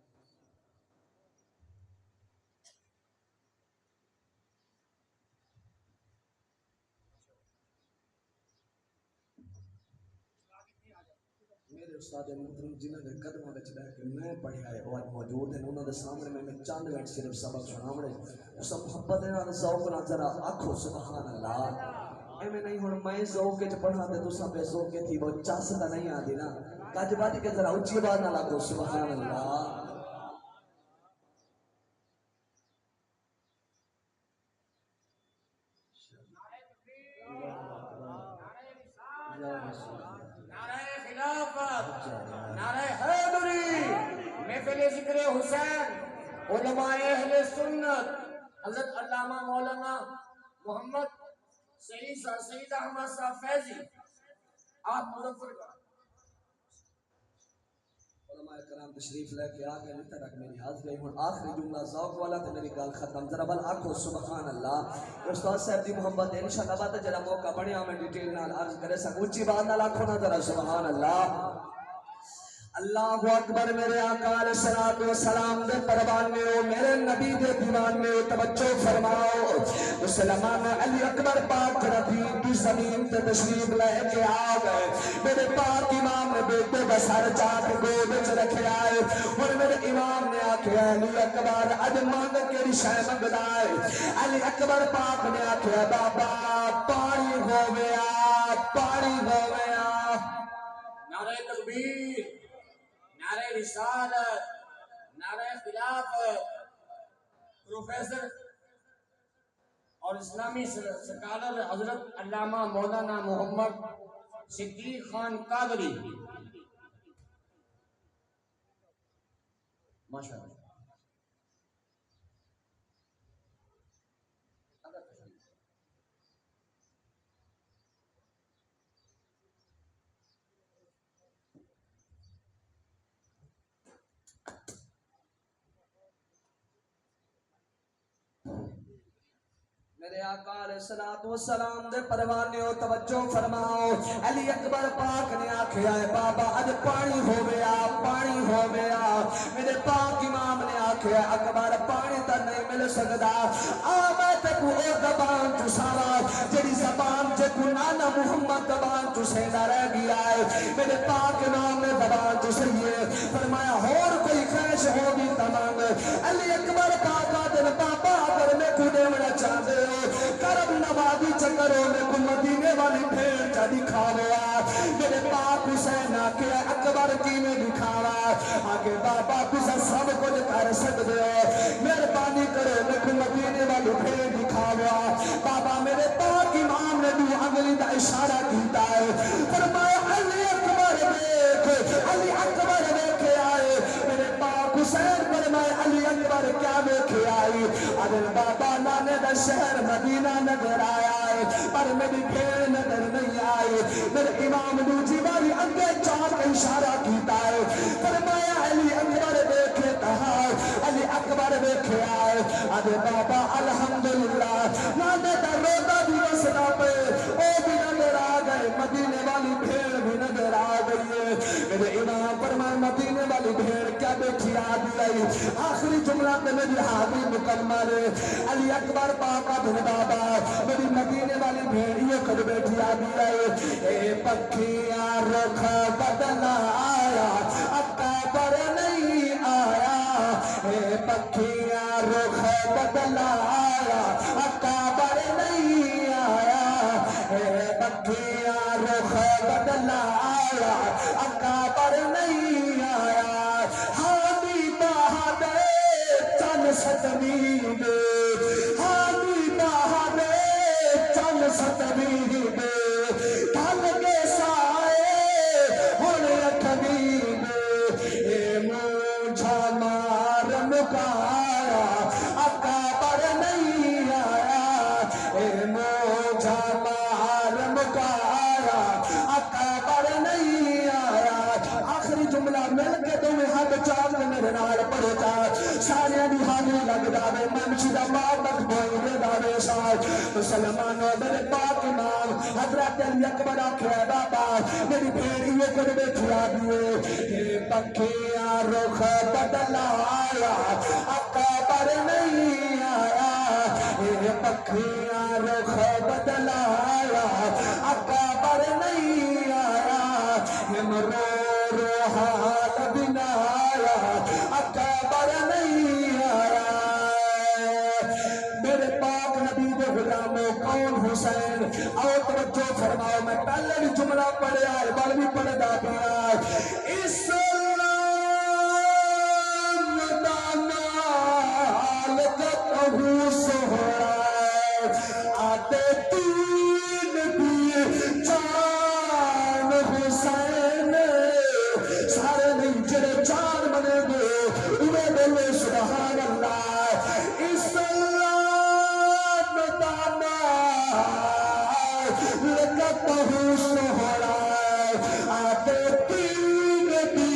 S1: میرے استاد محترم جنہوں نے قدموں وچ بیٹھ کے میں پڑھیا ہے وہ موجود ہیں انہوں نے سامنے میں چند منٹ صرف سبق سناونے اس محبت نال ذوق نال ذرا آکھو سبحان اللہ ایویں نہیں ہن میں ذوق وچ پڑھا تے تساں بے ذوق تھی وہ چس تے نہیں آندی نا کج باج کے ذرا اونچی آواز نال آکھو سبحان اللہ
S2: نعرہ حیدری محفل ذکر حسین علماء اہل سنت حضرت علامہ مولانا محمد سعید احمد صاحب فیضی آپ مظفر کا
S1: علماء کرام تشریف لے کے آگے نہیں تک میری حاضری ہوں آخری جملہ ذوق والا تے میری گل ختم ذرا بل آکھو سبحان اللہ استاد صاحب دی محبت انشاءاللہ بعد جڑا موقع بنیا میں ڈیٹیل نال عرض کرے سک اونچی بات نال آکھو نا ذرا سبحان اللہ اللہ اکبر میرے آقا علیہ الصلوۃ والسلام دے پروان میں ہو میرے نبی دے دیوان میں توجہ فرماؤ مسلمان علی اکبر پاک ربی کی زمین تے تشریف لے کے آ گئے میرے پاک امام نے بیٹے دا سر چاک گود وچ رکھیا ہے اور میرے امام نے آکھیا علی اکبر اج مانگ کیڑی شے منگدا ہے علی اکبر پاک نے آکھیا بابا پانی ہوویا پانی ہوویا
S2: نعرہ تکبیر نعرہ رسالت نعرہ خلافت پروفیسر اور اسلامی سکالر حضرت علامہ مولانا محمد صدیق خان قادری ماشاءاللہ
S1: میرے آقا علیہ الصلوۃ والسلام دے پروانے ہو توجہ فرماؤ علی اکبر پاک نے آکھیا ہے بابا اج پانی ہوویا میرے پاک امام نے آکھیا اکبر پانی تے نہیں مل سکدا آ میں تے کو او زبان چساوا جڑی زبان تے کو نانا محمد زبان چسیندا رہ گیا ہے میرے پاک امام نے زبان چسئی ہے فرمایا اور کوئی خواہش ہوگی تمام علی اکبر پاک دے بابا اگر میں کو دیونا چاہتے کرم نوازی چکروں میں کو مدینے والی پھیڑ چا دکھاوا میرے پاک حسین آکے اکبر کی میں دکھاوا آگے بابا کسا سب کچھ کر سکتے ہو مہربانی کرو میں کو مدینے والی پھیڑ دکھاوا بابا میرے پاک امام نے بھی انگلی دا اشارہ کیتا ہے فرمایا علی اکبر دیکھ علی اکبر دیکھے آئے میرے پاک حسین فرمایا علی اکبر کیا دیکھے آئی ارے بابا نانے دا شہر مدینہ نظر آیا ہے پر میری بھیڑ نظر نہیں آئی میرے امام دوجی والی اگے چار کا اشارہ کیتا ہے فرمایا علی اکبر دیکھے کہا علی اکبر دیکھے آئے ارے بابا الحمدللہ نانے دا روزہ بھی رسنا پہ او بھی نظر آ گئے مدینے والی بھیڑ بھی نظر آ گئی ہے میرے امام فرمایا مدینے والی بھیڑ کیا دیکھی آ گئی آخری جملہ پہ میری حاضری مکمل علی اکبر پاکا دن بابا میری مدینے والی بھیڑیوں کر بیٹھی آ گئی اے پکھیاں رکھ بدلا آیا اکبر نہیں آیا اے پکھیاں رکھ بدلا آیا اکبر نہیں آیا اے پکھیاں رکھ بدلا آیا اکبر نہیں آیا ستمی دے ہانی بہانے چل ستمی دے ڈھل کے سائے ہن اٹھمی دے اے مونجھا مار مکایا اکبر نہیں آیا اے مونجھا مار مکایا اکبر نہیں آیا آخری جملہ مل کے تمہیں ہاتھ چاک میرے نال پڑھے تا سارے بھی حامی لگ داوے منشی دا باب تک بھائی دے داوے ساتھ مسلمانوں میرے پاک امام حضرت علی اکبر آکھے بابا میری بھیڑی یہ کر بیٹھی آدھیے اے پکھیاں رخ بدلایا اکبر نہیں آیا اے پکھیاں رخ بدلایا اکبر نہیں آیا ہم رو حال بنایا اکبر نہیں آیا میرے پاک نبی دے غلاموں کون حسین آؤ توجہ فرماؤ میں پہلے بھی جملہ پڑھیا ہے بل بھی پڑھدا پیا اسلام دا نال کتہو سہرا آتے تین دی جان حسین سارے نہیں جڑے جان بنے گے انہیں بولے سبحان اللہ اسلام دا نال کتہو سہرا آتے تین دی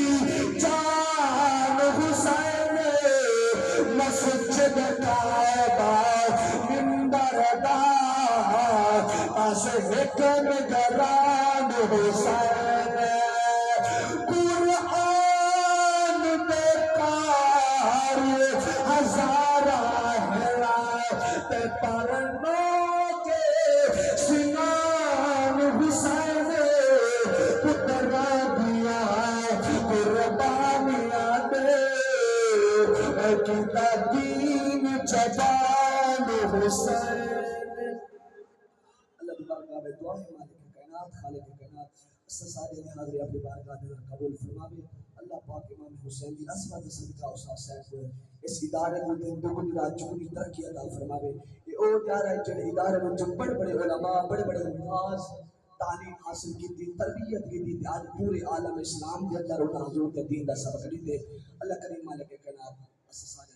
S1: جان حسین مسجد کعبہ منبر دا اس حکم گران حسین قرآن بے قاری ہزارہ ہرات پرنوں کے سنان حسین پترا دیا قربانیاں دے کتا دین جبان حسین اللہ بارگاہ میں دعا ہے مالک کائنات خالق کائنات اس سارے حاضر اپنی بارگاہ میں قبول فرماوے اللہ پاک امام حسین دی عظمت صدقہ اس حسین کو اس ادارے کو دگنی رات چگنی ترقی عطا فرماوے یہ او ادارہ جڑے ادارے میں جو بڑے بڑے علماء بڑے بڑے حفاظ تعلیم حاصل کی تھی تربیت کی تھی آج پورے عالم اسلام کے اندر انہاں حضور کے دین دا سبق دیتے اللہ کریم مالک کائنات اس سارے